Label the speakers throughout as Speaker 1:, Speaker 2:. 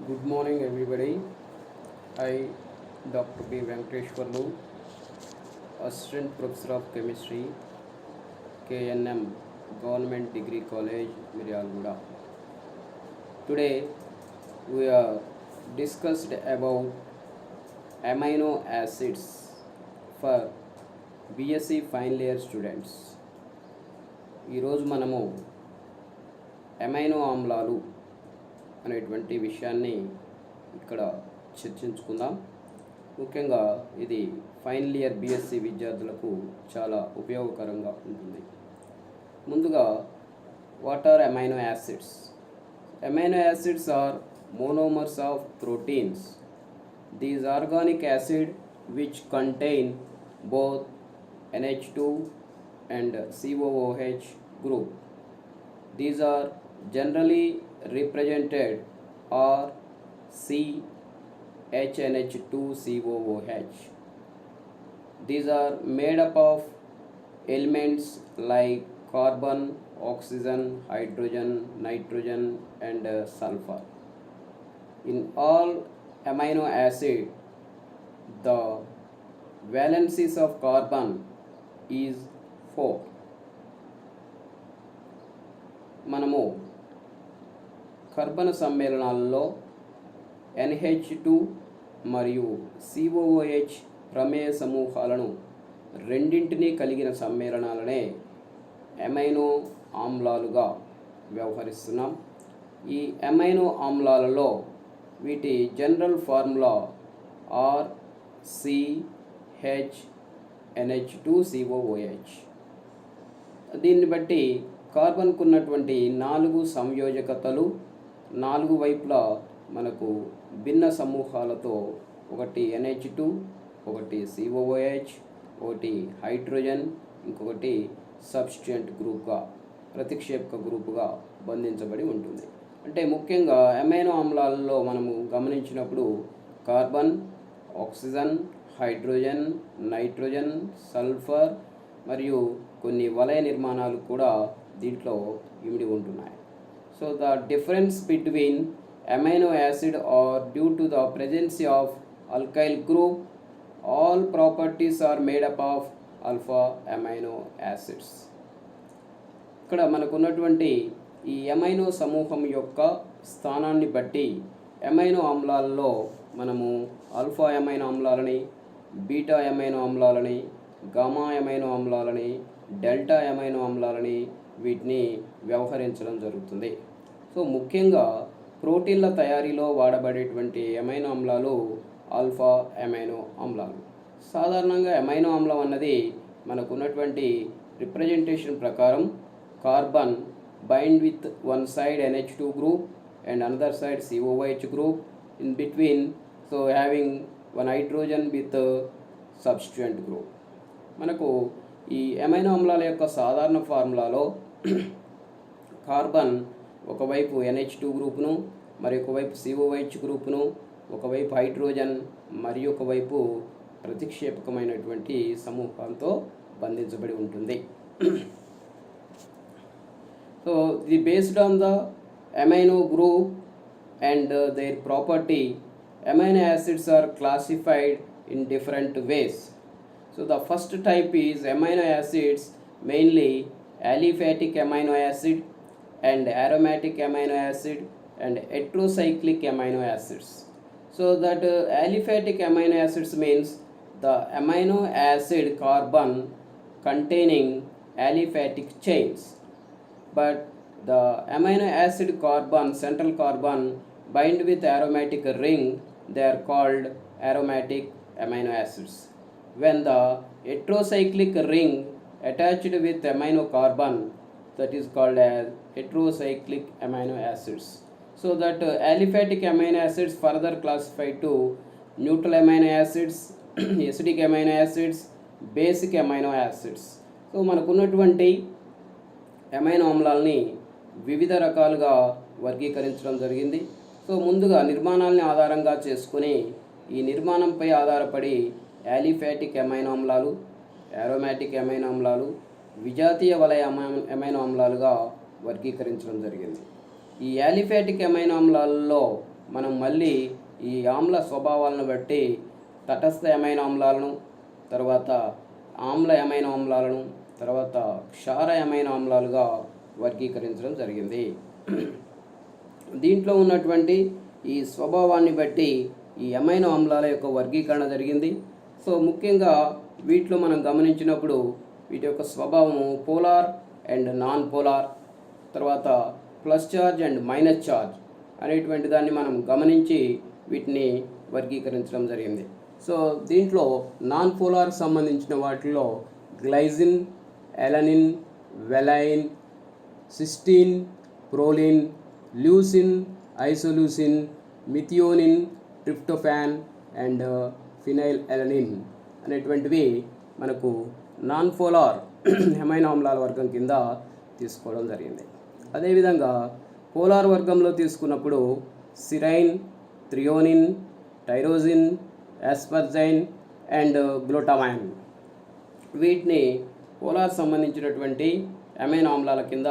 Speaker 1: Good morning, everybody. I, Dr. B. Venkateshwarlu, Assistant Professor of Chemistry, KNM, Government Degree College, Miryalguda. Today, we are discussed about amino acids for BSc final year students. ఈరోజు మనము amino ఆమ్లాలు అనేటువంటి విషయాన్ని ఇక్కడ చర్చించుకుందాం. ముఖ్యంగా ఇది final year BSc విద్యార్థులకు చాలా ఉపయోగకరంగా ఉంటుంది. ముందుగా what are amino acids? Amino acids are monomers of proteins. These organic acid which contain both NH2 and COOH group. These are generally represented are CHNH2COOH. These are made up of elements like carbon, oxygen, hydrogen, nitrogen and sulfur. In all amino acid, the valencies of carbon is 4. మనము కర్బన సమ్మేళనాలలో NH2 మరియు COOH ప్రమేయ సమూహాలను రెండింటినీ కలిగిన సమ్మేళనాలనే amino ఆమ్లాలుగా వ్యవహరిస్తున్నాం. ఈ amino ఆమ్లాలలో వీటి general formula RCHNH2COOH. దీన్ని బట్టి కార్బన్కు ఉన్నటువంటి 4 సంయోజకతలు 4 వైపులా మనకు భిన్న సమూహాలతో ఒకటి NH2, ఒకటి COOH, ఒకటి హైడ్రోజన్, ఇంకొకటి సబ్స్టిట్యూయెంట్ గ్రూప్గా ప్రతిక్షేపక గ్రూపుగా బంధించబడి ఉంటుంది. అంటే ముఖ్యంగా అమైనో ఆమ్లాలలో మనము గమనించినప్పుడు carbon, oxygen, hydrogen, nitrogen, sulphur మరియు కొన్ని వలయ నిర్మాణాలు కూడా దీంట్లో ఇమిడి ఉంటున్నాయి. So the difference between amino acid or due to the presence of alkyl group. All properties are made up of alpha amino acids. ఇక్కడ మనకు ఉన్నటువంటి ఈ అమైనో సమూహం యొక్క స్థానాన్ని బట్టి అమైనో ఆమ్లాలలో మనము ఆల్ఫా అమైనో ఆమ్లాలని, బీటా అమైనో ఆమ్లాలని, గామా అమైనో ఆమ్లాలని, డెల్టా అమైనో ఆమ్లాలని వీటిని వ్యవహరించడం జరుగుతుంది. సో ముఖ్యంగా ప్రోటీన్ల తయారీలో వాడబడేటువంటి అమైనో ఆమ్లాలు ఆల్ఫా అమైనో ఆమ్లాలు. సాధారణంగా అమైనో ఆమ్లం అన్నది మనకు ఉన్నటువంటి రిప్రజెంటేషన్ ప్రకారం carbon bind with one side NH2 group and another side COOH group in between, so having one hydrogen with a substituent group. మనకు ఈ అమైనో ఆమ్లాల యొక్క సాధారణ ఫార్ములాలో కార్బన్ ఒకవైపు NH2 గ్రూప్ను, మరి ఒకవైపు COOH గ్రూప్ను, ఒకవైపు హైడ్రోజన్ మరియు ఒకవైపు ప్రతిక్షేపకమైనటువంటి సమూహంతో బంధించబడి ఉంటుంది. So based on the amino group and their property, amino acids are classified in different ways. So the first type is amino acids, mainly aliphatic amino acid and aromatic amino acid and heterocyclic amino acids. So that aliphatic amino acids means the amino acid carbon containing aliphatic chains, but the amino acid carbon, central carbon, bind with aromatic ring, they are called aromatic amino acids. When the heterocyclic ring attached with amino carbon, that is called as heterocyclic amino acids. So that aliphatic amino acids further classified to neutral amino acids, acidic amino acids, basic amino acids. So మనకున్నటువంటి amino ఆమ్లాలని వివిధ రకాలుగా వర్గీకరించడం జరిగింది. So ముందుగా నిర్మాణాలని ఆధారంగా చేసుకుని ఈ నిర్మాణంపై ఆధారపడి యాలిఫాటిక్ అమైనో ఆమ్లాలు, అరోమాటిక్ అమైనో ఆమ్లాలు, విజాతీయ వలయ అమైనో ఆమ్లాలుగా వర్గీకరించడం జరిగింది. ఈ యాలిఫాటిక్ అమైనో ఆమ్లాలలో మనం మళ్ళీ ఈ ఆమ్ల స్వభావాలను బట్టి తటస్థ అమైనో ఆమ్లాలను, తర్వాత ఆమ్ల అమైనో ఆమ్లాలను, తర్వాత క్షార అమైనో ఆమ్లాలుగా వర్గీకరించడం జరిగింది. దీంట్లో ఉన్నటువంటి ఈ స్వభావాన్ని బట్టి ఈ అమైనో ఆమ్లాల యొక్క వర్గీకరణ జరిగింది. సో ముఖ్యంగా వీటిలో మనం గమనించినప్పుడు వీటి యొక్క స్వభావము పోలార్ అండ్ నాన్ పోలార్, తర్వాత plus charge and minus charge అనేటువంటి దాన్ని మనం గమనించి వీటిని వర్గీకరించడం జరిగింది. సో దీంట్లో నాన్ పోలార్ సంబంధించిన వాటిలో glycine, alanine, valine, cysteine, proline, leucine, isoleucine, methionine, tryptophan and phenylalanine అనేటువంటివి మనకు నాన్ పోలార్ అమైనో ఆమ్లాల వర్గం కింద తీసుకోవడం జరిగింది. అదేవిధంగా పోలార్ వర్గంలో తీసుకున్నప్పుడు సిరైన్, థ్రియోనిన్, టైరోజిన్, ఆస్పర్జైన్ అండ్ గ్లూటామైన్ వీటిని పోలార్ సంబంధించినటువంటి అమైనో ఆమ్లాల కింద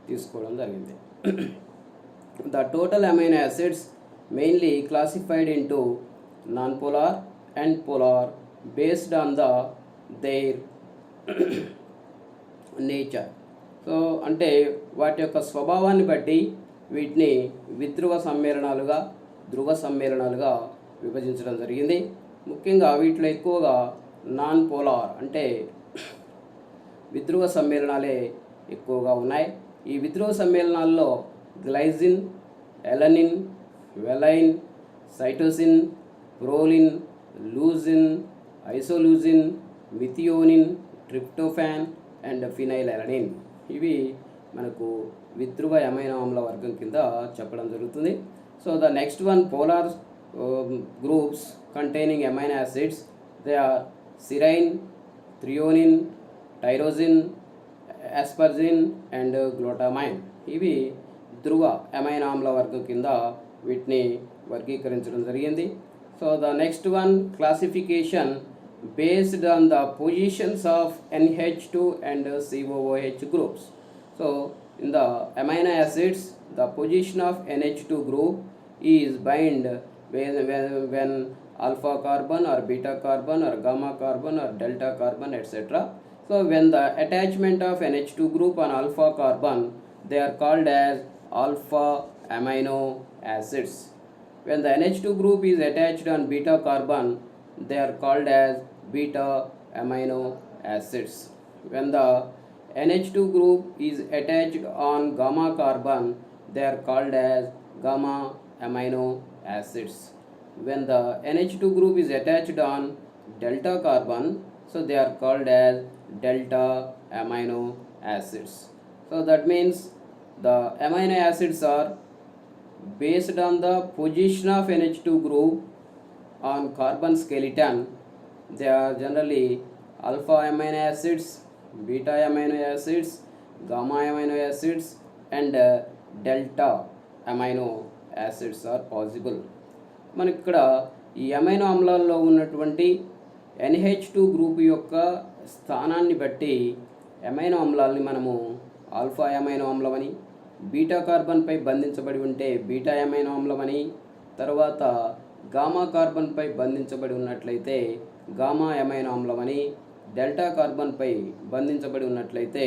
Speaker 1: తీసుకోవడం జరిగింది. The total amino acids mainly classified into non-polar and polar based on their nature. So అంటే వాటి యొక్క స్వభావాన్ని బట్టి వీటిని విధ్రువ సమ్మేళనాలుగా, ధ్రువ సమ్మేళనాలుగా విభజించడం జరిగింది. ముఖ్యంగా వీటిలో ఎక్కువగా నాన్ పోలార్ అంటే విధ్రువ సమ్మేళనాలే ఎక్కువగా ఉన్నాయి. ఈ విధ్రువ సమ్మేళనాల్లో glycine, alanine, valine, cytosine, proline, leucine, isoleucine, methionine, tryptophan and phenylalanine ఇవి మనకు విధ్రువ అమైనో ఆమ్ల వర్గం కింద చెప్పడం జరుగుతుంది. So the next one polar groups containing amino acids they are serine, threonine, tyrosine, asparagine and glutamine ఇవి ధ్రువ అమైనో ఆమ్ల వర్గం కింద వీటిని వర్గీకరించడం జరిగింది. So the next one classification based on the positions of NH2 and COOH groups. So in the amino acids, the position of NH2 group is bind when alpha carbon or beta carbon or gamma carbon or delta carbon etc. So when the attachment of NH2 group on alpha carbon, they are called as alpha amino acids. When the NH2 group is attached on beta carbon, they are called as beta amino acids. When the NH2 group is attached on gamma carbon, they are called as gamma amino acids. When the NH2 group is attached on delta carbon, so they are called as delta amino acids. So that means the amino acids are based on the position of NH2 group on carbon skeleton. They are generally alpha amino acids, beta amino acids, gamma amino acids and delta amino acids are possible. మనకి ఇక్కడ ఈ amino ఆమ్లాల్లో ఉన్నటువంటి NH2 group యొక్క స్థానాన్ని బట్టి amino ఆమ్లాలని మనము alpha amino ఆమ్లమని, beta కార్బన్పై బంధించబడి ఉంటే beta amino ఆమ్లమని, తర్వాత గామా కార్బన్పై బంధించబడి ఉన్నట్లయితే గామా అమైనో ఆమ్లమని, డెల్టా కార్బన్పై బంధించబడి ఉన్నట్లయితే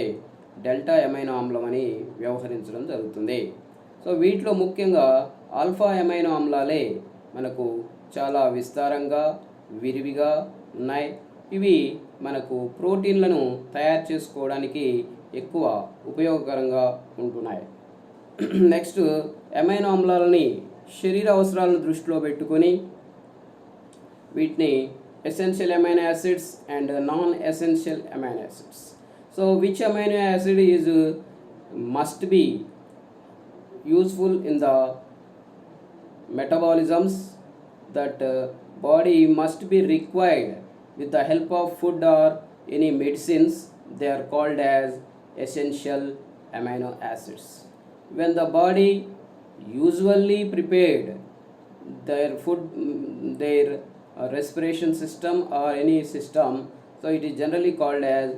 Speaker 1: డెల్టా అమైనో ఆమ్లమని వ్యవహరించడం జరుగుతుంది. సో వీటిలో ముఖ్యంగా ఆల్ఫా అమైనో ఆమ్లాలే మనకు చాలా విస్తారంగా, విరివిగా ఉన్నాయి. ఇవి మనకు ప్రోటీన్లను తయారు చేసుకోవడానికి ఎక్కువ ఉపయోగకరంగా ఉంటున్నాయి. నెక్స్ట్ అమైనో ఆమ్లాలని శరీర అవసరాలను దృష్టిలో పెట్టుకొని వీటిని essential amino acids and non-essential amino acids. So which amino acid is must be useful in the metabolisms that body must be required with the help of food or any medicines, they are called as essential amino acids. When the body usually prepared their food, their respiration system or any system, so it is generally called as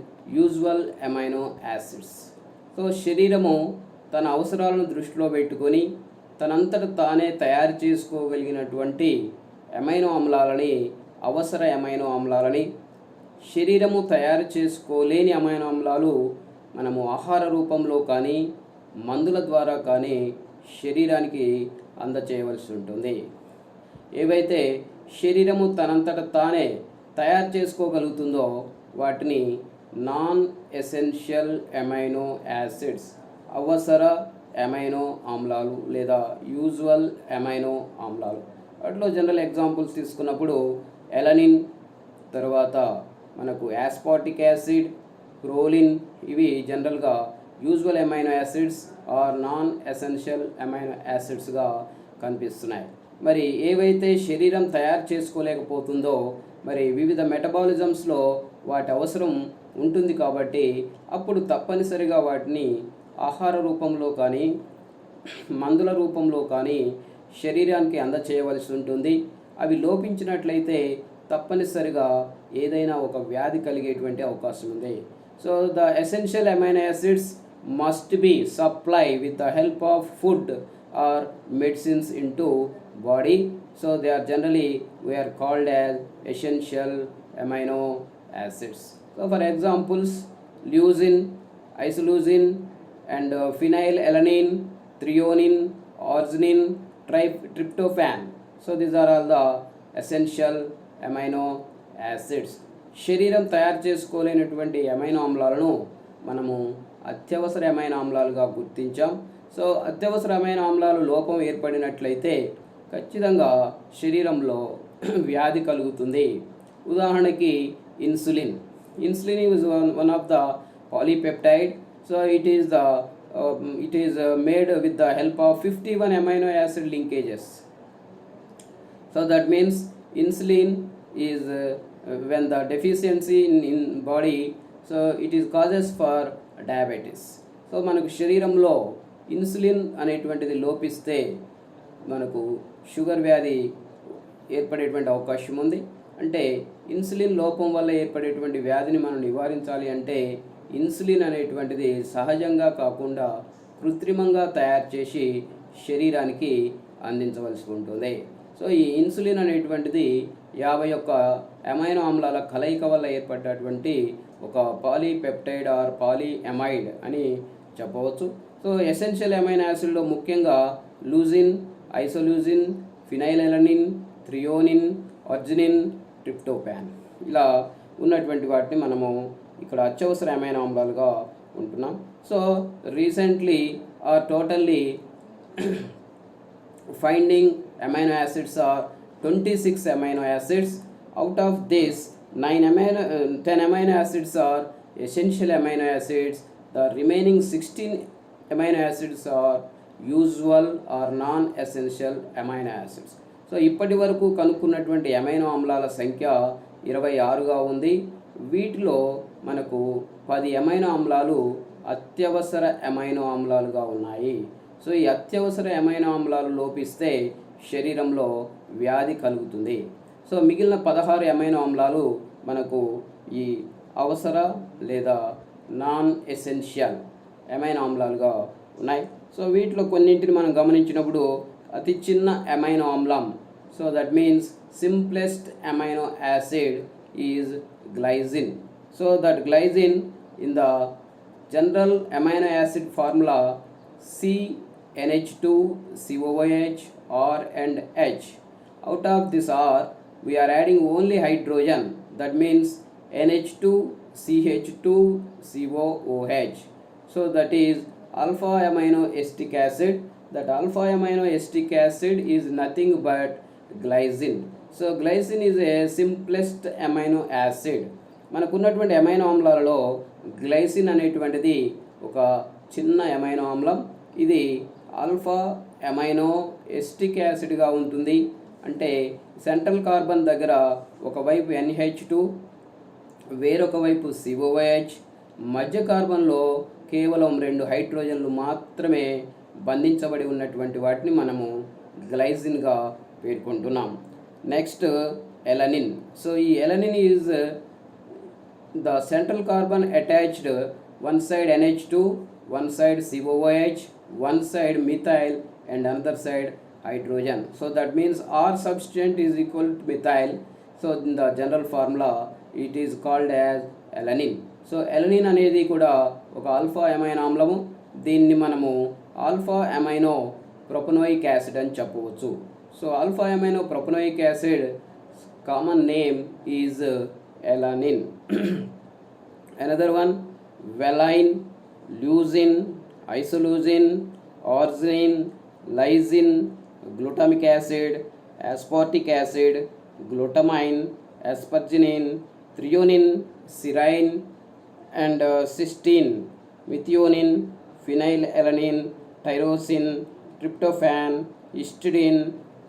Speaker 1: usual amino acids. So శరీరము తన అవసరాలను దృష్టిలో పెట్టుకొని తనంతట తానే తయారు చేసుకోగలిగినటువంటి amino ఆమ్లాలని అవసర amino ఆమ్లాలని, శరీరము తయారు చేసుకోలేని అమైనో ఆమ్లాలు మనము ఆహార రూపంలో కానీ మందుల ద్వారా కానీ శరీరానికి అందచేయవలసి ఉంటుంది. ఏవైతే శరీరము తనంతట తానే తయారు చేసుకోగలుగుతుందో వాటిని నాన్ ఎసెన్షియల్ అమైనో యాసిడ్స్, అవసర అమైనో ఆమ్లాలు లేదా యూజువల్ అమైనో ఆమ్లాలు. వాటిలో జనరల్ ఎగ్జాంపుల్స్ తీసుకున్నప్పుడు ఎలనిన్, తర్వాత మనకు యాస్పార్టిక్ యాసిడ్, ప్రోలిన్, ఇవి జనరల్గా usual amino acids are non essential amino యాసిడ్స్గా కనిపిస్తున్నాయి. మరి ఏవైతే శరీరం తయారు చేసుకోలేకపోతుందో మరి వివిధ మెటబాలిజమ్స్లో వాటి అవసరం ఉంటుంది కాబట్టి అప్పుడు తప్పనిసరిగా వాటిని ఆహార రూపంలో కానీ మందుల రూపంలో కానీ శరీరానికి అందచేయవలసి ఉంటుంది. అవి లోపించినట్లయితే తప్పనిసరిగా ఏదైనా ఒక వ్యాధి కలిగేటువంటి అవకాశం ఉంది. So the essential amino acids must be supply with the help of food or medicines into body. So they are generally we are called as essential amino acids. So for examples, leucine, isoleucine and phenylalanine, threonine, arginine, tryptophan. So these are all the essential amino acids. శరీరం తయారు చేసుకోలేనటువంటి amino ఆమ్లాలను మనము అత్యవసర అమైనో ఆమ్లాలుగా గుర్తించాం. So అత్యవసర amino ఆమ్లాలు లోపం ఏర్పడినట్లయితే ఖచ్చితంగా శరీరంలో వ్యాధి కలుగుతుంది. ఉదాహరణకి insulin. Insulin is one of the polypeptide. So it is made with the help of 51 amino acid linkages. So that means insulin is when the deficiency in body, so it is causes for diabetes. So మనకు శరీరంలో insulin అనేటువంటిది లోపిస్తే మనకు sugar వ్యాధి ఏర్పడేటువంటి అవకాశం ఉంది. అంటే ఇన్సులిన్ లోపం వల్ల ఏర్పడేటువంటి వ్యాధిని మనం నివారించాలి అంటే ఇన్సులిన్ అనేటువంటిది సహజంగా కాకుండా కృత్రిమంగా తయారు చేసి శరీరానికి అందించవలసి ఉంటుంది. సో ఈ ఇన్సులిన్ అనేటువంటిది 51 అమైనో ఆమ్లాల కలయిక వల్ల ఏర్పడ్డటువంటి ఒక పాలీపెప్టైడ్ ఆర్ పాలీఎమైడ్ అని చెప్పవచ్చు. సో ఎసెన్షియల్ అమైనో యాసిడ్లో ముఖ్యంగా లూజిన్, ఐసోలూజిన్, ఫినైలెలనిన్, థ్రియోనిన్, అర్జినిన్, ట్రిప్టోపాన్ ఇలా ఉన్నటువంటి వాటిని మనము ఇక్కడ అత్యవసర అమైనో ఆమ్లాలుగా ఉంటున్నాం. So recently are totally finding amino acids are 26 amino acids. Out of this 10 amino acids are essential amino acids. The remaining 16 amino acids are usual or non-essential amino acids. So ఇప్పటి వరకు కనుక్కున్నటువంటి అమైనో ఆమ్లాల సంఖ్య 26గా ఉంది. వీటిలో మనకు 10 amino ఆమ్లాలు అత్యవసర అమైనో ఆమ్లాలుగా ఉన్నాయి. సో ఈ అత్యవసర అమైనో ఆమ్లాలు లోపిస్తే శరీరంలో వ్యాధి కలుగుతుంది. సో మిగిలిన 16 అమైనో ఆమ్లాలు మనకు ఈ అవసర లేదా నాన్ ఎసెన్షియల్ అమైనో ఆమ్లాలుగా ఉన్నాయి. సో వీటిలో కొన్నింటిని మనం గమనించినప్పుడు అతి చిన్న అమైనో ఆమ్లం, so that means simplest amino acid is glycine. So that glycine in the general amino acid formula CNH2, COOH, R and H. Out of this R, we are adding only hydrogen. That means NH2, CH2, COOH. So that is alpha amino acetic acid. That alpha amino acetic acid is nothing but glycine. So glycine is a simplest amino acid. మనకున్నటువంటి amino ఆమ్లాలలో glycine అనేటువంటిది ఒక చిన్న amino ఆమ్లం. ఇది alpha amino acidic యాసిడ్గా ఉంటుంది. అంటే central carbon దగ్గర ఒకవైపు NH2, వేరొక వైపు COOH, మధ్య కార్బన్లో కేవలం 2 హైడ్రోజన్లు మాత్రమే బంధించబడి ఉన్నటువంటి వాటిని మనము గ్లైసిన్గా పేర్కొంటున్నాం. Next alanine. సో ఈ alanine is the central carbon attached, one side NH2, one side COOH, one side methyl and another side hydrogen. So that means R substituent is equal to methyl. So in the general formula it is called as alanine. So alanine అనేది కూడా ఒక alpha amino ఆమ్లము. దీన్ని మనము alpha amino propanoic acid అని చెప్పవచ్చు. So alpha amino propanoic acid common name is alanine. Another one, valine, leucine, isoleucine, ornithine, lysine, glutamic acid, aspartic acid, glutamine, asparagine, threonine, serine, and cysteine, methionine, phenylalanine, tyrosine, tryptophan, histidine,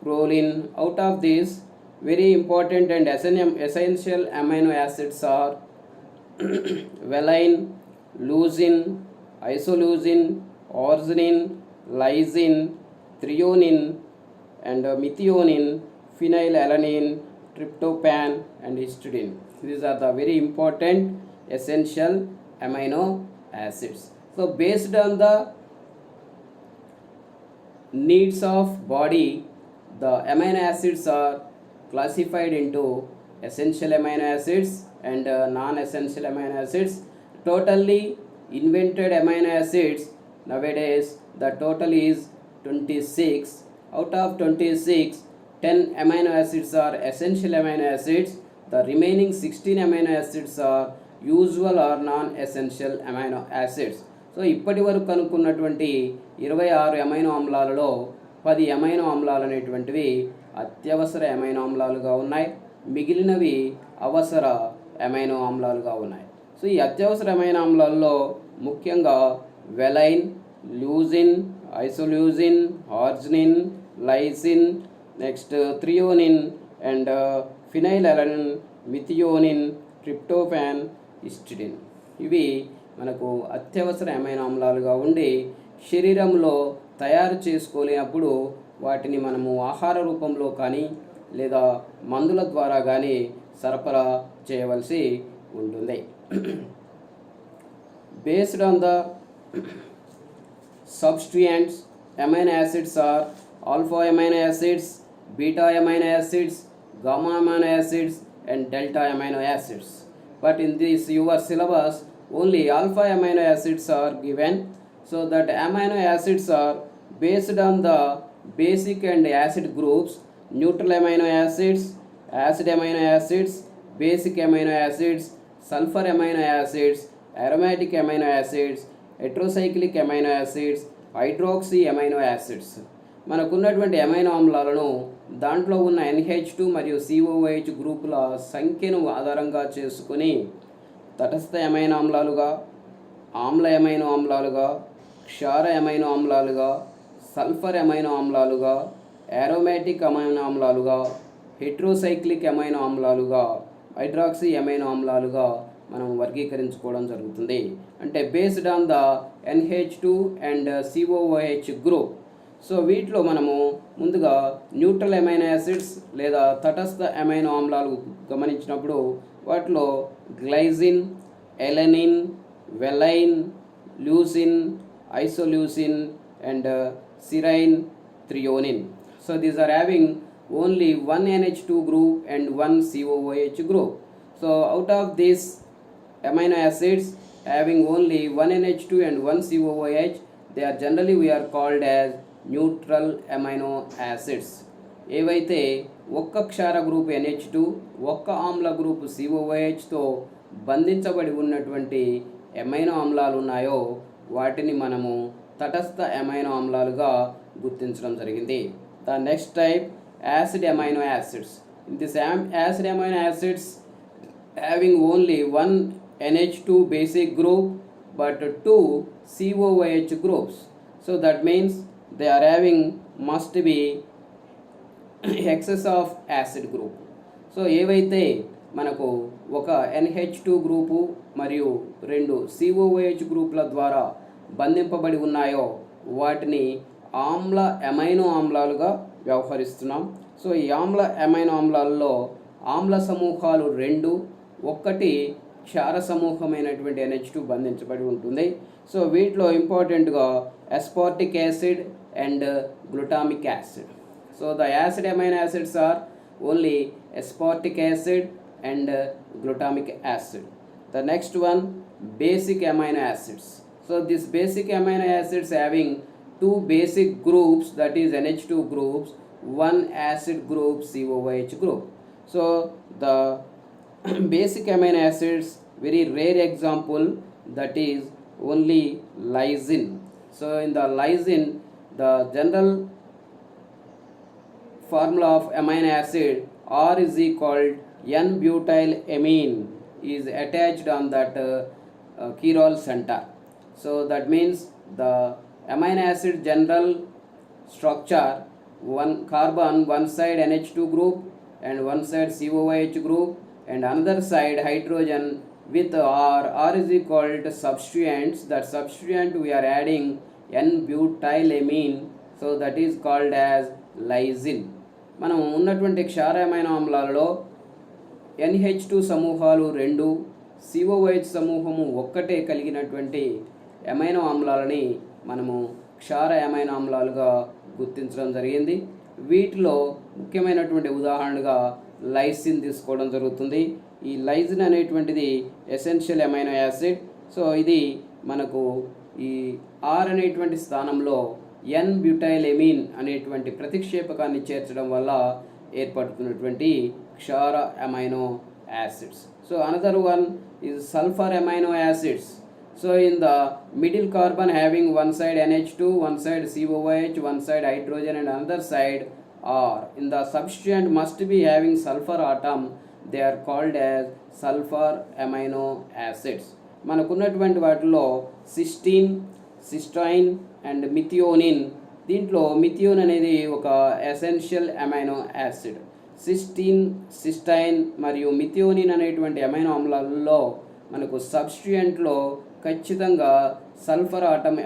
Speaker 1: proline. Out of these, very important and essential amino acids are valine, leucine, isoleucine, ornithine, lysine, threonine, and methionine, phenylalanine, tryptophan, and histidine. These are the very important essential amino acids. So based on the needs of body, the amino acids are classified into essential amino acids and non-essential amino acids. Totally invented amino acids nowadays, the total is 26. Out of 26, 10 amino acids are essential amino acids. The remaining 16 amino acids are usual or non-essential amino acids. So ఇప్పటి వరకు కనుక్కున్నటువంటి 26 amino ఆమ్లాలలో 10 amino ఆమ్లాలు అనేటువంటివి అత్యవసర అమైనో ఆమ్లాలుగా ఉన్నాయి. మిగిలినవి అవసర అమైనో ఆమ్లాలుగా ఉన్నాయి. సో ఈ అత్యవసర అమైనో ఆమ్లాల్లో ముఖ్యంగా valine, leucine, isoleucine, arginine, lysine, next threonine and phenylalanine, methionine, tryptophan, histidine. ఇవి మనకు అత్యవసర అమైనో ఆమ్లాలుగా ఉండి శరీరంలో తయారు చేసుకోలేనప్పుడు వాటిని మనము ఆహార రూపంలో కానీ లేదా మందుల ద్వారా కానీ సరఫరా చేయవలసి ఉంటుంది. Based on the substituents, amino acids are alpha amino acids, beta amino acids, gamma amino acids and delta amino acids. But in this your syllabus only alpha amino acids are given. So that amino acids are based on the basic and acid groups: neutral amino acids, acid amino acids, basic amino acids, sulfur amino acids, aromatic amino acids, heterocyclic amino acids, hydroxy amino acids. మనకున్నటువంటి amino ఆమ్లాలను దాంట్లో ఉన్న NH2 మరియు COOH గ్రూపుల సంఖ్యను ఆధారంగా చేసుకుని తటస్థ amino ఆమ్లాలుగా, ఆమ్ల అమైనో ఆమ్లాలుగా, క్షార అమైనో ఆమ్లాలుగా, సల్ఫర్ అమైనో ఆమ్లాలుగా, ఏరోమేటిక్ అమైనో ఆమ్లాలుగా, హెట్రోసైక్లిక్ అమైనో ఆమ్లాలుగా, హైడ్రాక్సీ అమైనో ఆమ్లాలుగా మనం వర్గీకరించుకోవడం జరుగుతుంది. అంటే based on the NH2 and COOH group. So వీటిలో మనము ముందుగా న్యూట్రల్ అమైనో యాసిడ్స్ లేదా తటస్థ అమైనో ఆమ్లాలు గమనించినప్పుడు వాటిలో glycine, alanine, valine, leucine, isoleucine and serine, threonine. So these are having only 1 NH2 group and 1 COOH group. So out of these amino acids having only 1 NH2 and 1 COOH, they are generally we are called as neutral amino acids. ఏవైతే ఒక్క క్షార group NH2, ఒక్క ఆమ్ల group COOHతో బంధించబడి ఉన్నటువంటి amino ఆమ్లాలు ఉన్నాయో వాటిని మనము తటస్థ అమైనో ఆమ్లాలుగా గుర్తించడం జరిగింది. The next type acid amino acids. In this acid amino acids having only 1 NH2 basic group but 2 COOH groups. So that means they are having must be excess of acid group. So ఏవైతే మనకు ఒక NH2 group మరియు 2 COOH గ్రూపుల ద్వారా బంధింపబడి ఉన్నాయో వాటిని ఆమ్ల అమైనో ఆమ్లాలుగా వ్యవహరిస్తున్నాం. సో ఈ ఆమ్ల అమైనో ఆమ్లాల్లో ఆమ్ల సమూహాలు 2, ఒక్కటి క్షార సమూహమైనటువంటి NH2 బంధించబడి ఉంటుంది. సో వీటిలో ఇంపార్టెంట్గా aspartic acid, and glutamic acid. So the acid amino acids are only aspartic acid and glutamic acid. The next one, basic amino acids. So this basic amino acids having two basic groups, that is NH2 groups, one acid group, COOH group. So the basic amino acids, very rare example, that is only lysine. So in the lysine, the general formula of amino acid R is equal N-butylamine is attached on that chiral center. So that means the amino acid general structure, one carbon, one side NH2 group and one side COOH group and another side hydrogen with R is equal to substituents. That substituent we are adding N-butylamine, so that is called as lysine. మనం ఉన్నటువంటి క్షారమైన ఆమ్లాలలో NH2 సమూహాలు 2, COOH సమూహము 1 కలిగినటువంటి amino ఆమ్లాలని మనము క్షార amino ఆమ్లాలుగా గుర్తించడం జరిగింది. వీటిలో ముఖ్యమైనటువంటి ఉదాహరణగా లైసిన్ తీసుకోవడం జరుగుతుంది. ఈ లైసిన్ అనేటువంటిది ఎసెన్షియల్ అమైనో యాసిడ్. సో ఇది మనకు ఈ ఆర్ అనేటువంటి స్థానంలో N-butylamine అనేటువంటి ప్రతిక్షేపకాన్ని చేర్చడం వల్ల ఏర్పడుతున్నటువంటి క్షార amino acids. So another one is sulfur amino acids. So in the middle carbon having one side NH2, one side COOH, one side hydrogen and another side R. In the substituent must be having sulfur atom. They are called as sulfur amino acids. మనకున్నటువంటి వాటిలో cystine, cystine and methionine. దీంట్లో methionine అనేది ఒక essential amino acid. Cysteine, cystine మరియు methionine అనేటువంటి amino ఆమ్లాలలో మనకు సబ్స్టిట్యూయెంట్లో ఖచ్చితంగా సల్ఫర్ ఆటం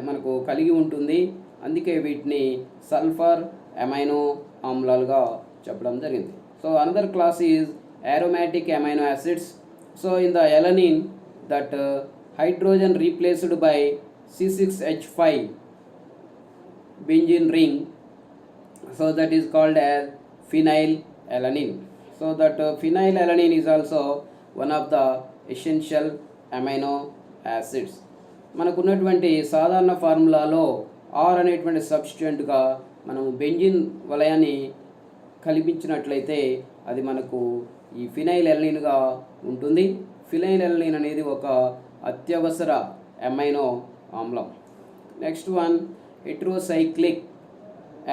Speaker 1: మనకు కలిగి ఉంటుంది. అందుకే వీటిని సల్ఫర్ అమైనో ఆమ్లాలుగా చెప్పడం జరిగింది. So another class is aromatic amino acids. So in the alanine, that hydrogen replaced by C6H5 benzene ring, so that is called as phenylalanine. So that phenylalanine is also one of the essential amino acids. మనకున్నటువంటి సాధారణ ఫార్ములాలో are అనేటువంటి సబ్స్టిట్యూయెంట్గా మనం benzene వలయాన్ని కల్పించినట్లయితే అది మనకు ఈ ఫినైలెలనిన్గా ఉంటుంది. ఫినైలెలనిన్ అనేది ఒక అత్యవసర అమైనో ఆమ్లం. Next one, heterocyclic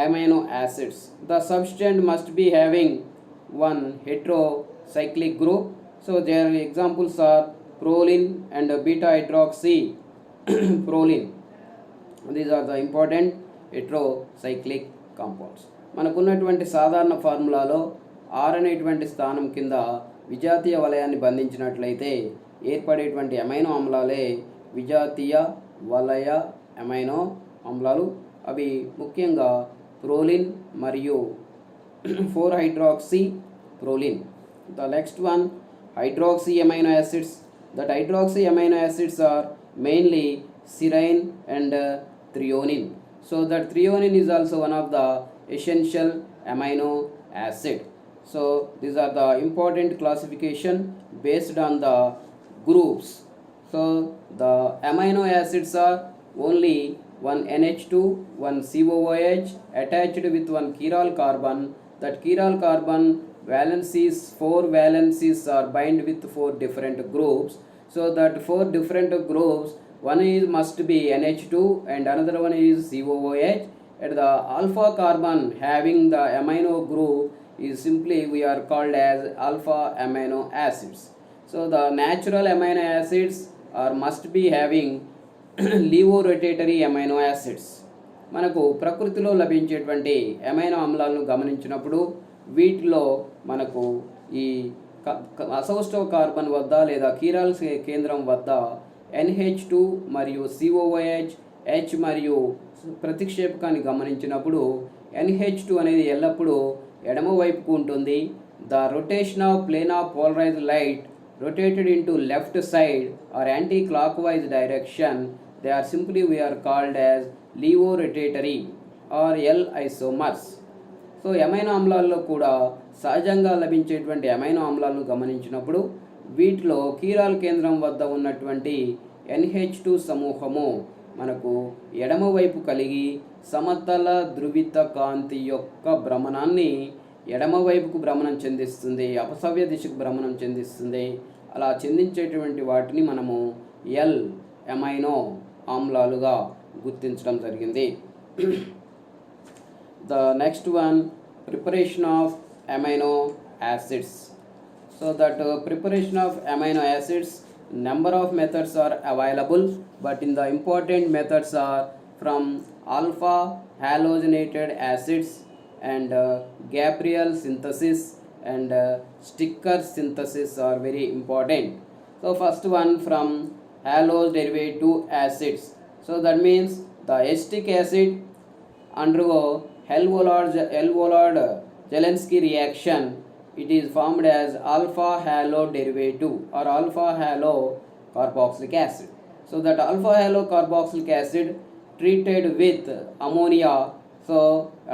Speaker 1: amino acids. The substituent must be having one heterocyclic group. So their examples are proline and beta hydroxy proline. These are the important heterocyclic compounds. మనకున్నటువంటి సాధారణ ఫార్ములాలో ఆర్ అనేటువంటి స్థానం కింద విజాతీయ వలయాన్ని బంధించినట్లయితే ఏర్పడేటువంటి అమైనో ఆమ్లాలే విజాతీయ వలయ amino ఆమ్లాలు. అవి ముఖ్యంగా ప్రోలిన్ మరియు 4-hydroxy proline. The next one, hydroxy amino acids. That hydroxy amino acids are mainly serine and threonine. So that threonine is also one of the essential amino acid. So these are the important classification based on the groups. So the amino acids are only one NH2, one COOH attached with one chiral carbon. That chiral carbon valencies, 4 valencies are bind with 4 different groups. So that 4 different groups, one is must be NH2 and another one is COOH. At the alpha carbon having the amino group is simply we are called as alpha amino acids. So the natural amino acids are must be having levorotatory amino acids. మనకు ప్రకృతిలో లభించేటువంటి amino ఆమ్లాలను గమనించినప్పుడు వీటిలో మనకు ఈ అసౌష్ఠవ carbon వద్ద లేదా కీరాల్ కేంద్రం వద్ద NH2 మరియు COOH, H మరియు ప్రతిక్షేపకాన్ని గమనించినప్పుడు NH2 అనేది ఎల్లప్పుడూ ఎడమ వైపుకు ఉంటుంది. The rotation of plane of polarised light rotated into left side or anti-clockwise direction, they are simply we are called as levorotatory or L isomers. So amino ఆమ్లాల్లో కూడా సహజంగా లభించేటువంటి అమైనో ఆమ్లాలను గమనించినప్పుడు వీటిలో కీరాల్ కేంద్రం వద్ద ఉన్నటువంటి NH2 సమూహము మనకు ఎడమవైపు కలిగి సమతల ధృవిత కాంతి యొక్క భ్రమణాన్ని ఎడమవైపుకు భ్రమణం చెందిస్తుంది, అపసవ్య దిశకు భ్రమణం చెందిస్తుంది. అలా చెందించేటువంటి వాటిని మనము ఎల్ అమైనో ఆమ్లాలుగా గుర్తించడం జరిగింది. The next one, preparation of amino acids. So that preparation of amino acids, number of methods are available, but in the important methods are from alpha halogenated acids and Gabriel synthesis and sticker synthesis are very important. So first one from halose derivative acids. So that means the acetic acid undergo Helvollard-Zelensky reaction. It is formed as alpha halo derivative or alpha halo carboxylic acid. So that alpha halo carboxylic acid treated with ammonia, so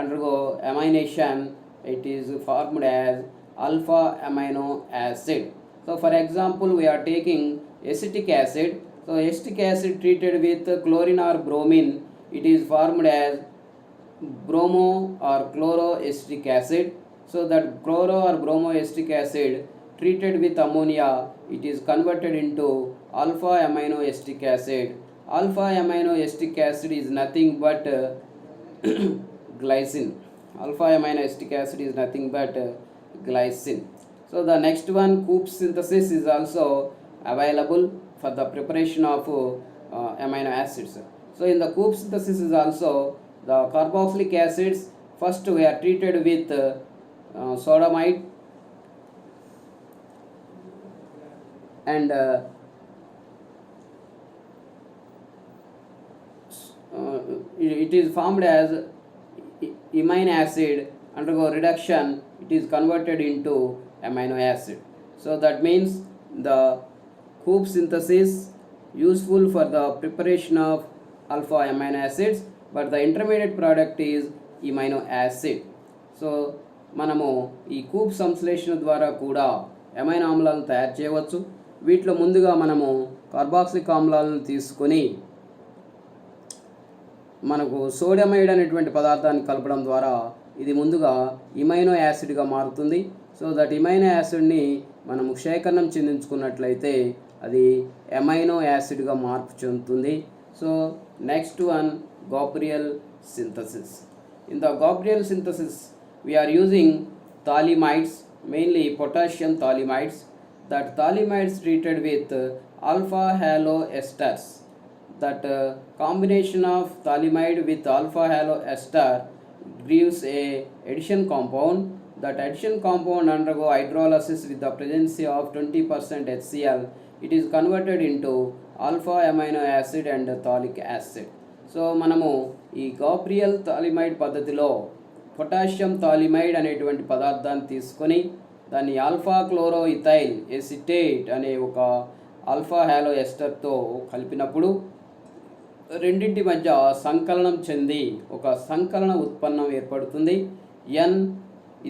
Speaker 1: undergo amination, it is formed as alpha amino acid. So for example, we are taking acetic acid. So acetic acid treated with chlorine or bromine, it is formed as bromo or chloroacetic acid. So that chloro or bromoacetic acid treated with ammonia, it is converted into alpha aminoacetic acid. Alpha aminoacetic acid is nothing but glycine. Alpha aminoacetic acid is nothing but glycine. So the next one, Coop synthesis, is also available for the preparation of amino acids. So in the Coop synthesis is also the carboxylic acids, first we are treated with sodamide and it is formed as imine acid, undergo reduction, it is converted into amino acid. So that means the Coop synthesis useful for the preparation of alpha amino acids, but the intermediate product is amino acid. So మనము ఈ కూప్ సంశ్లేషణ ద్వారా కూడా amino ఆమ్లాలను తయారు చేయవచ్చు. వీటిలో ముందుగా మనము కార్బాక్సిలిక్ ఆమ్లాలను తీసుకొని మనకు సోడియమైడ్ అనేటువంటి పదార్థాన్ని కలపడం ద్వారా ఇది ముందుగా ఇమైనో యాసిడ్గా మారుతుంది. సో దట్ ఇమైనో యాసిడ్ని మనము క్షేకరణం చెందించుకున్నట్లయితే అది అమైనో యాసిడ్గా మార్పు చెందుతుంది. So next one, Gabriel synthesis. In the Gabriel synthesis, we are using thaliamides, mainly potassium thaliamides. That thaliamides treated with alpha halo esters. That combination of thaliamide with alpha halo ester gives a addition compound. That addition compound undergo hydrolysis with the presence of 20% HCl. It is converted into alpha amino acid and thalic acid. So మనము ఈ Gabriel థాలిమైడ్ పద్ధతిలో potassium థాలిమైడ్ అనేటువంటి పదార్థాన్ని తీసుకొని దాన్ని alpha chloro ethyl acetate అనే ఒక alpha hello ఎస్టర్తో కలిపినప్పుడు రెండింటి మధ్య సంకలనం చెంది ఒక సంకలన ఉత్పన్నం ఏర్పడుతుంది. ఎన్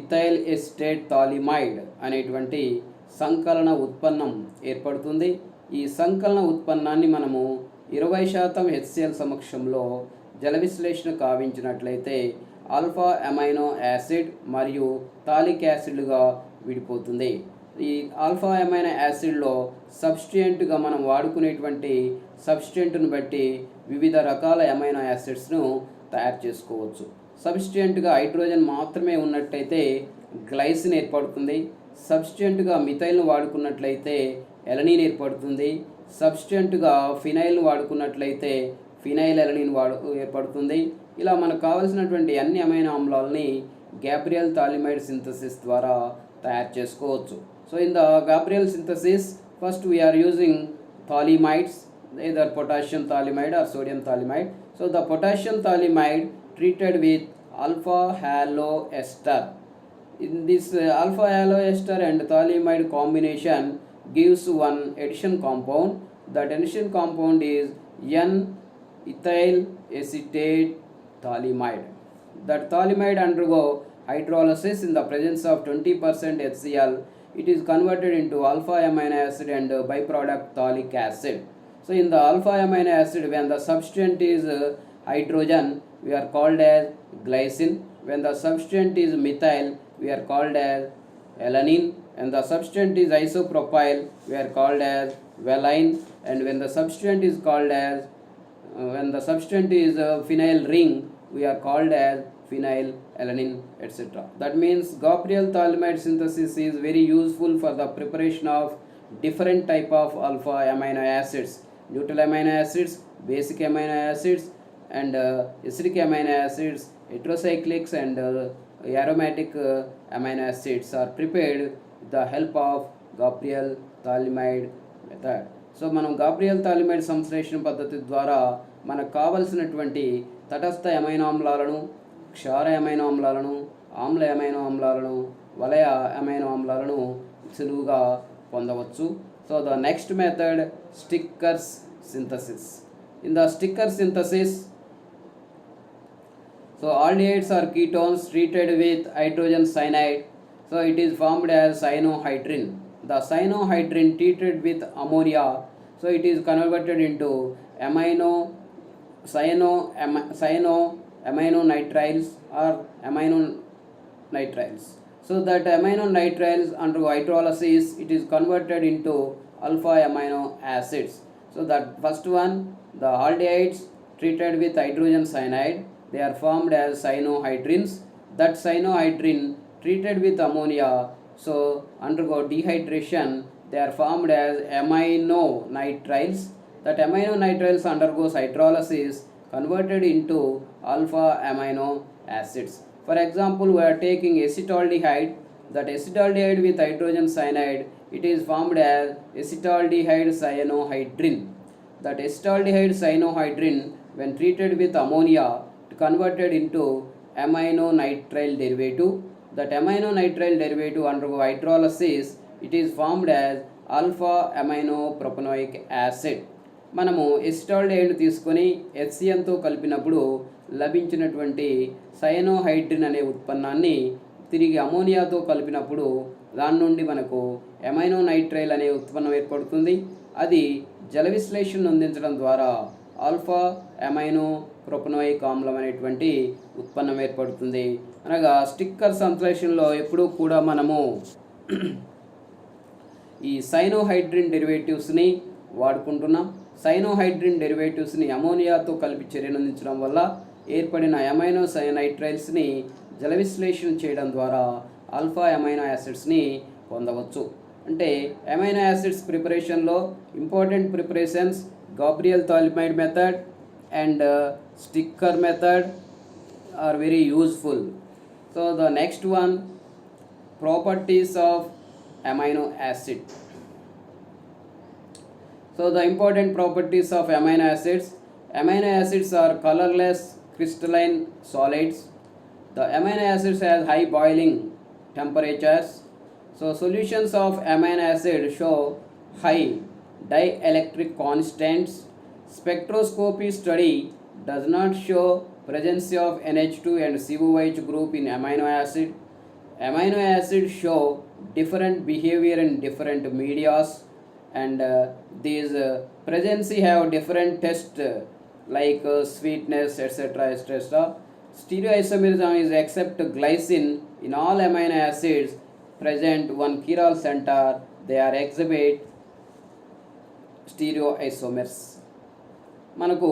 Speaker 1: ఇథైల్ ఎసిటేట్ థాలిమైడ్ అనేటువంటి సంకలన ఉత్పన్నం ఏర్పడుతుంది. ఈ సంకలన ఉత్పన్నాన్ని మనము 20% HCl సమక్షంలో జల విశ్లేషణ కావించినట్లయితే ఆల్ఫా అమైనో యాసిడ్ మరియు థాలిక్ యాసిడ్లుగా విడిపోతుంది. ఈ ఆల్ఫా అమైనో యాసిడ్లో సబ్స్టిట్యూయెంట్గా మనం వాడుకునేటువంటి సబ్స్టిట్యూయెంట్ను బట్టి వివిధ రకాల అమైనో యాసిడ్స్ను తయారు చేసుకోవచ్చు. సబ్స్టిట్యూయెంట్గా హైడ్రోజన్ మాత్రమే ఉన్నట్లయితే గ్లైసిన్ ఏర్పడుతుంది. సబ్స్టిట్యూయెంట్గా మిథైల్ను వాడుకున్నట్లయితే ఎలనీన్ ఏర్పడుతుంది. సబ్స్టిట్యూయెంట్గా ఫినైల్ను వాడుకున్నట్లయితే ఫినైల్ ఎలనీన్ ఏర్పడుతుంది. ఇలా మనకు కావలసినటువంటి అన్ని అమైనో ఆమ్లాలని గ్యాబ్రియల్ థాలిమైడ్ సింథసిస్ ద్వారా తయారు చేసుకోవచ్చు. So in the Gabriel synthesis first we are using phthalimides, either potassium thalamide or sodium thalamide. So the potassium thalamide treated with alpha halo ester. In this alpha halo ester and thalamide combination gives one addition compound. That addition compound is N-ethyl acetate tholimide. That tholimide undergo hydrolysis in the presence of 20% HCl. It is converted into alpha amino acid and byproduct tholic acid. So in the alpha amino acid, when the substance is hydrogen, we are called as glycine. When the substance is methyl, we are called as alanine. And the substance is isopropyl, we are called as valine. And when the substance is called as phenyl ring, we are called as phenylalanine, etc. That means Gabriel tholimide synthesis is very useful for the preparation of different type of alpha amino acids, neutral amino acids, basic amino acids, and acidic amino acids, heterocyclics, and aromatic amino acids are prepared with the help of Gabriel tholimide method. So మనం Gabriel థాలిమైడ్ సంశ్లేషణ పద్ధతి ద్వారా మనకు కావలసినటువంటి తటస్థ amino ఆమ్లాలను, క్షార amino ఆమ్లాలను, ఆమ్ల amino ఆమ్లాలను, వలయ amino ఆమ్లాలను సులువుగా పొందవచ్చు. So the next method stickers synthesis. In the sticker synthesis, so aldehydes are ketones treated with hydrogen cyanide, so it is formed as cyanohydrin. The cyanohydrin treated with ammonia, so it is converted into amino nitriles or amino nitriles. So that amino nitriles under hydrolysis, it is converted into alpha amino acids. So that first one, the aldehydes treated with hydrogen cyanide, they are formed as cyanohydrins. That cyanohydrin treated with ammonia, so undergo dehydration, they are formed as amino nitriles. That amino nitriles undergoes hydrolysis, converted into alpha amino acids. For example, we are taking acetaldehyde. That acetaldehyde with hydrogen cyanide, it is formed as acetaldehyde cyanohydrin. That acetaldehyde cyanohydrin, when treated with ammonia, converted into amino nitrile derivative. That amino nitrile derivative undergo hydrolysis, it is formed as alpha amino propanoic acid. మనము acetaldehyde తీసుకొని HCl తో కలిపినప్పుడు లభించినటువంటి సయనోహైడ్రిన్ అనే ఉత్పన్నాన్ని తిరిగి అమోనియాతో కలిపినప్పుడు దాని నుండి మనకు అమైనో నైట్రైల్ అనే ఉత్పన్నం ఏర్పడుతుంది. అది జల విశ్లేషణ అందించడం ద్వారా ఆల్ఫా అమైనో ప్రొపనోయిక్ ఆమ్లం అనేటువంటి ఉత్పన్నం ఏర్పడుతుంది. అనగా స్టిక్కర్ సంశ్లేషణలో ఎప్పుడూ కూడా మనము ఈ సైనోహైడ్రిన్ డెరివేటివ్స్ని వాడుకుంటున్నాం. సైనోహైడ్రిన్ డెరివేటివ్స్ని అమోనియాతో కలిపి చర్యనందించడం వల్ల ఏర్పడిన అమైనో నైట్రైల్స్ని జల విశ్లేషణ చేయడం ద్వారా ఆల్ఫా అమైనో యాసిడ్స్ని పొందవచ్చు. అంటే అమైనో యాసిడ్స్ ప్రిపరేషన్లో important preparations Gabriel tholimide method and sticker method are very useful. So the next one, properties of amino acid. So the important properties of amino acids. Amino acids are colorless crystalline solids. The amino acids has high boiling temperatures. So solutions of amino acid show high dielectric constants. Spectroscopy study does not show presence of NH2 and COH group in amino acid. Amino acids show different behavior in different medias, and these presence have different tests like sweetness, etc., etc. Stereoisomerism is except glycine in all amino acids present one chiral center, they are exhibit స్టీరియోఐసోమెర్స్. మనకు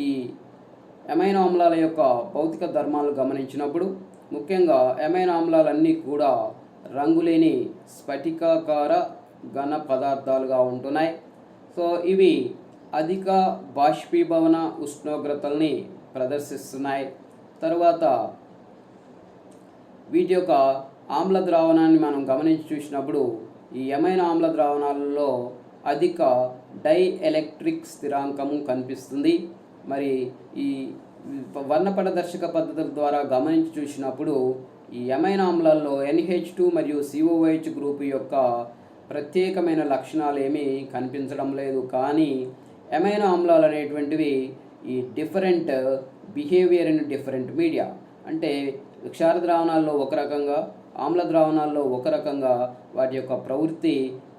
Speaker 1: ఈ amino ఆమ్లాల యొక్క భౌతిక ధర్మాలు గమనించినప్పుడు ముఖ్యంగా amino ఆమ్లాలన్నీ కూడా రంగులేని స్ఫటికాకార ఘన పదార్థాలుగా ఉంటున్నాయి. సో ఇవి అధిక బాష్పీభవన ఉష్ణోగ్రతల్ని ప్రదర్శిస్తున్నాయి. తర్వాత వీటి యొక్క ఆమ్ల ద్రావణాన్ని మనం గమనించి చూసినప్పుడు ఈ అమైనో ఆమ్ల ద్రావణాలలో అధిక డైఎలక్ట్రిక్ స్థిరాంకము కనిపిస్తుంది. మరి ఈ వర్ణపటదర్శక పద్ధతుల ద్వారా గమనించి చూసినప్పుడు ఈ అమైనో ఆమ్లాల్లో NH2 మరియు COH గ్రూప్ యొక్క ప్రత్యేకమైన లక్షణాలు ఏమీ కనిపించడం లేదు. కానీ అమైనో ఆమ్లాలు అనేటువంటివి ఈ different behaviour in different media. అంటే క్షార ద్రావణాల్లో ఒక రకంగా, ఆమ్ల ద్రావణాల్లో ఒక రకంగా వాటి యొక్క ప్రవృత్తి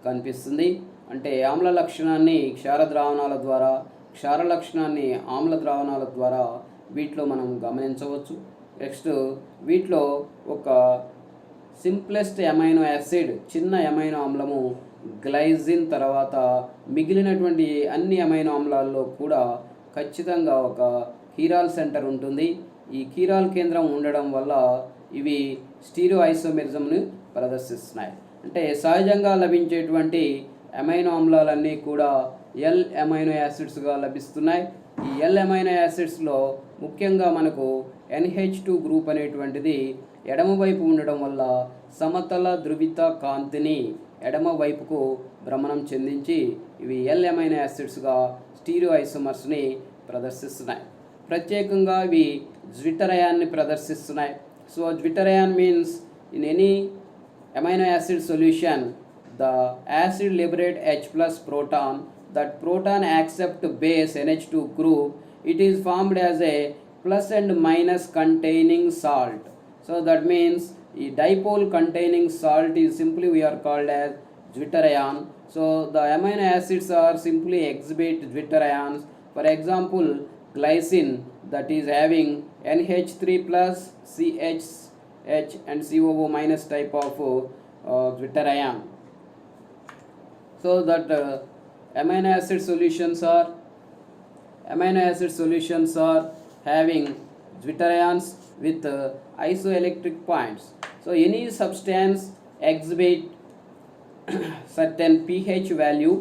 Speaker 1: కనిపిస్తుంది. అంటే ఆమ్ల లక్షణాన్ని క్షార ద్రావణాల ద్వారా, క్షార లక్షణాన్ని ఆమ్ల ద్రావణాల ద్వారా వీటిలో మనం గమనించవచ్చు. నెక్స్ట్ వీటిలో ఒక సింప్లెస్ట్ అమైనో యాసిడ్, చిన్న అమైనో ఆమ్లము గ్లైజిన్ తర్వాత మిగిలినటువంటి అన్ని అమైనో ఆమ్లాల్లో కూడా ఖచ్చితంగా ఒక కీరాల్ సెంటర్ ఉంటుంది. ఈ కీరాల్ కేంద్రం ఉండడం వల్ల ఇవి స్టీరియో ఐసోమెరిజంను ప్రదర్శిస్తున్నాయి. అంటే సహజంగా లభించేటువంటి అమైనో ఆమ్లాలన్నీ కూడా ఎల్ అమైనో యాసిడ్స్గా లభిస్తున్నాయి. ఈ ఎల్ అమైనో యాసిడ్స్లో ముఖ్యంగా మనకు NH2 గ్రూప్ అనేటువంటిది ఎడమవైపు ఉండడం వల్ల సమతల ధృవిత కాంతిని ఎడమ వైపుకు భ్రమణం చెందించి ఇవి ఎల్ అమైనో యాసిడ్స్గా స్టీరియో ఐసోమర్స్ని ప్రదర్శిస్తున్నాయి. ప్రత్యేకంగా ఇవి జ్విటరయాన్ని ప్రదర్శిస్తున్నాయి. So zwitterion means in any amino acid solution the acid liberate H plus proton. That proton accept base NH2 group. It is formed as a plus and minus containing salt. So that means a dipole containing salt is simply we are called as zwitterion. So the amino acids are simply exhibit zwitterions. For example, glycine that is having NH3 plus CH and COO minus type of zwitterion. So that amino acid solutions are having zwitterions with isoelectric points. So any substance exhibit certain pH value.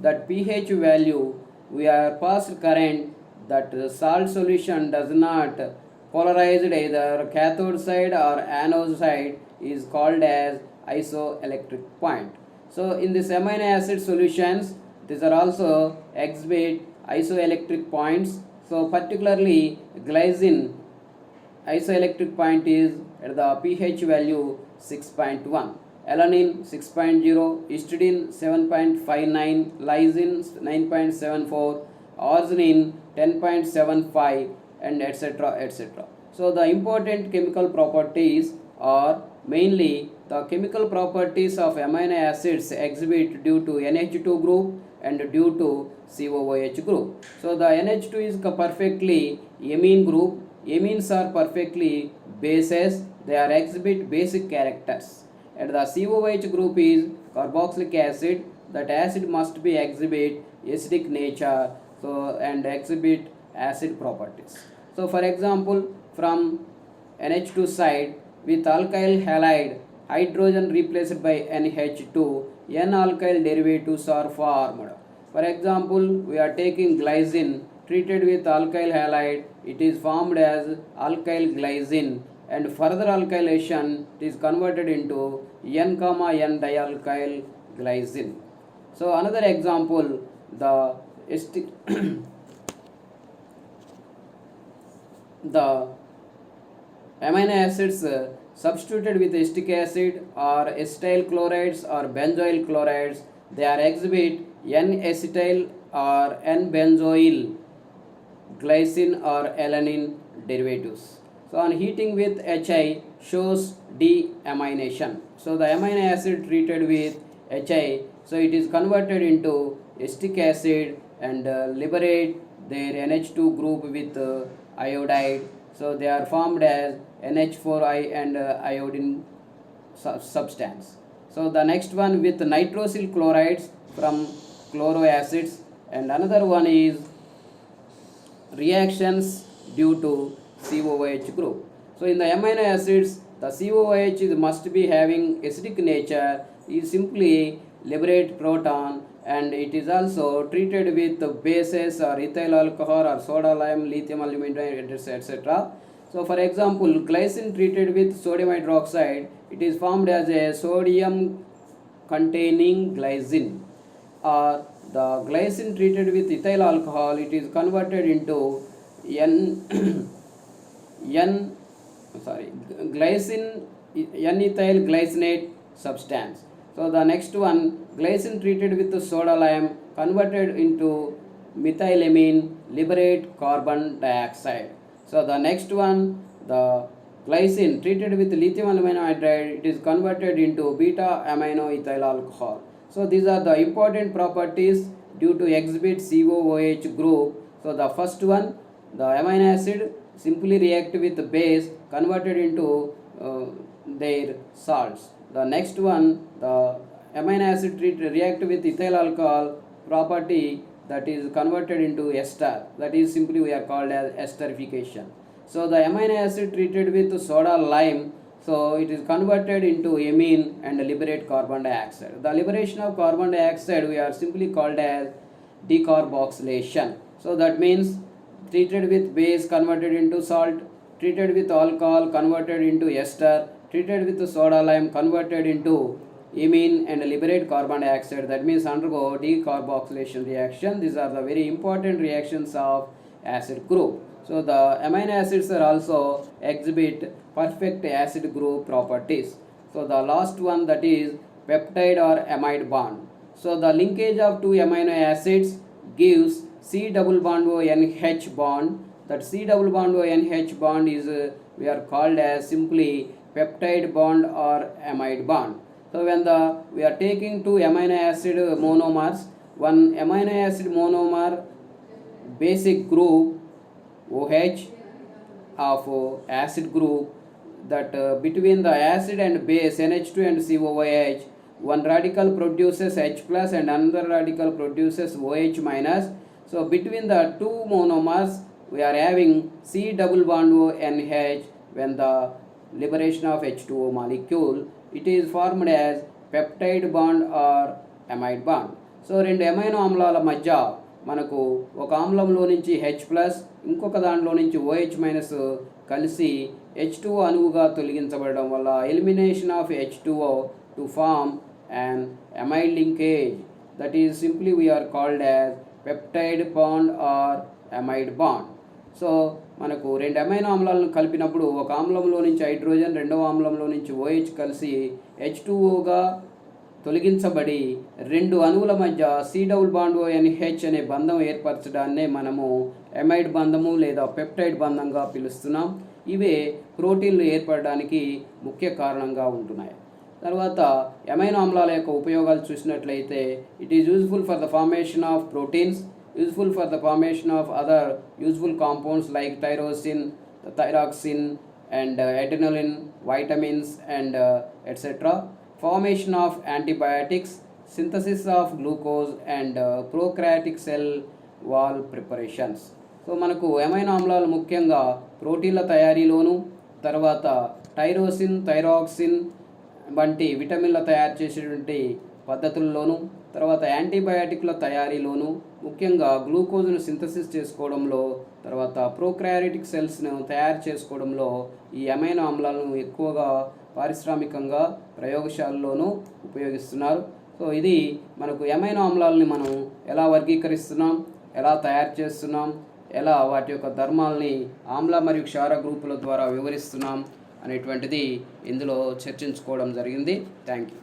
Speaker 1: That pH value we are passed current, that salt solution does not polarized either cathode side or anode side is called as isoelectric point. So in this amino acid solutions, these are also exhibit isoelectric points. So particularly glycine isoelectric point is at the pH value 6.1, alanine 6.0, histidine 7.59, lysine 9.74, arginine 10.75, and etc. So the important chemical properties are mainly the chemical properties of amino acids exhibit due to NH2 group and due to COOH group. So the NH2 is perfectly amine group. Amines are perfectly bases. They are exhibit basic characters. And the COOH group is carboxylic acid. That acid must be exhibit acidic nature, so and exhibit acid properties. So for example, from NH2 side with alkyl halide, hydrogen replaced by NH2, N-alkyl derivatives are formed. For example, we are taking glycine treated with alkyl halide, it is formed as alkyl glycine, and further alkylation it is converted into N, N dialkyl glycine. So another example, the amino acids substituted with acetic acid or acetyl chlorides or benzoyl chlorides, they are exhibit N-acetyl or N-benzoyl glycine or alanine derivatives. So on heating with HI shows deamination. So the amino acid treated with HI, so it is converted into acetic acid and liberate their NH2 group with iodide. So they are formed as NH4I and iodine substance. So the next one with nitrosyl chlorides from chloroacids, and another one is reactions due to COOH group. So in the amino acids, the COOH must be having acidic nature, is simply liberate proton, and it is also treated with bases or ethyl alcohol or soda lime, lithium aluminum, etc. So for example, glycine treated with sodium hydroxide, it is formed as a sodium containing glycine, or the glycine treated with ethyl alcohol, it is converted into glycine N-ethyl glycinate substance. So the next one, glycine treated with soda lime converted into methylamine liberate carbon dioxide. So the next one, the glycine treated with lithium aluminum hydride, it is converted into beta amino ethyl alcohol. So these are the important properties due to exhibit COOH group. So the first one, the amino acid simply react with the base converted into their salts. The next one, the amino acid react with ethyl alcohol property, that is converted into ester, that is simply we are called as esterification. So the amino acid treated with soda lime, so it is converted into amine and liberate carbon dioxide. The liberation of carbon dioxide we are simply called as decarboxylation. So that means treated with base converted into salt, treated with alcohol converted into ester, treated with soda lime converted into amine and liberate carbon dioxide, that means undergo decarboxylation reaction. These are the very important reactions of acid group. So the amino acids are also exhibit perfect acid group properties. So the last one, that is peptide or amide bond. So the linkage of two amino acids gives C double bond O NH bond. That C double bond O NH bond is we are called as simply peptide bond or amide bond. So when we are taking two amino acid monomers, one amino acid monomer basic group OH of acid group, that between the acid and base NH2 and COOH, one radical produces H plus and another radical produces OH minus. So between the two monomers we are having C double bond O NH. When the liberation of H2O molecule, it is formed as peptide bond or amide bond. So రెండు amino ఆమ్లాల మధ్య మనకు ఒక ఆమ్లంలో నుంచి H plus ఇంకొక దాంట్లో నుంచి OH minus కలిసి H2O అణువుగా తొలగించబడడం వల్ల elimination of H2O to form an amide linkage, that is simply we are called as peptide bond or amide bond. So మనకు రెండు అమైనో ఆమ్లాలను కలిపినప్పుడు ఒక ఆమ్లంలో నుంచి హైడ్రోజన్ రెండవ ఆమ్లంలో నుంచి OH కలిసి H2Oగా తొలగించబడి రెండు అణువుల మధ్య C డబుల్ బాండ్ ONH అనే బంధం ఏర్పరచడాన్నే మనము అమైడ్ బంధము లేదా పెప్టైడ్ బంధంగా పిలుస్తున్నాం. ఇవే ప్రోటీన్లు ఏర్పడడానికి ముఖ్య కారణంగా ఉంటున్నాయి. తర్వాత అమైనో ఆమ్లాల యొక్క ఉపయోగాలు చూసినట్లయితే it is useful for the formation of proteins, useful for the formation of other useful compounds like tyrosine, thyroxine and adrenaline, vitamins and etc. Formation of antibiotics, synthesis of glucose and prokaryotic cell wall preparations. So మనకు amino ఆమ్లాలు ముఖ్యంగా ప్రోటీన్ల తయారీలోను, తర్వాత tyrosine, thyroxine వంటి విటమిన్ల తయారు చేసేటువంటి పద్ధతుల్లోనూ, తర్వాత యాంటీబయాటిక్ల తయారీలోను, ముఖ్యంగా గ్లూకోజ్ను సింథసిస్ చేసుకోవడంలో, తర్వాత ప్రోకారియోటిక్ సెల్స్ను తయారు చేసుకోవడంలో ఈ అమైనో ఆమ్లాలను ఎక్కువగా పారిశ్రామికంగా ప్రయోగశాలలోనూ ఉపయోగిస్తున్నారు. సో ఇది మనకు అమైనో ఆమ్లాలని మనం ఎలా వర్గీకరిస్తున్నాం, ఎలా తయారు చేస్తున్నాం, ఎలా వాటి యొక్క ధర్మాలని ఆమ్ల మరియు క్షార గ్రూపుల ద్వారా వివరిస్తున్నాం అనేటువంటిది ఇందులో చర్చించుకోవడం జరిగింది. Thank you.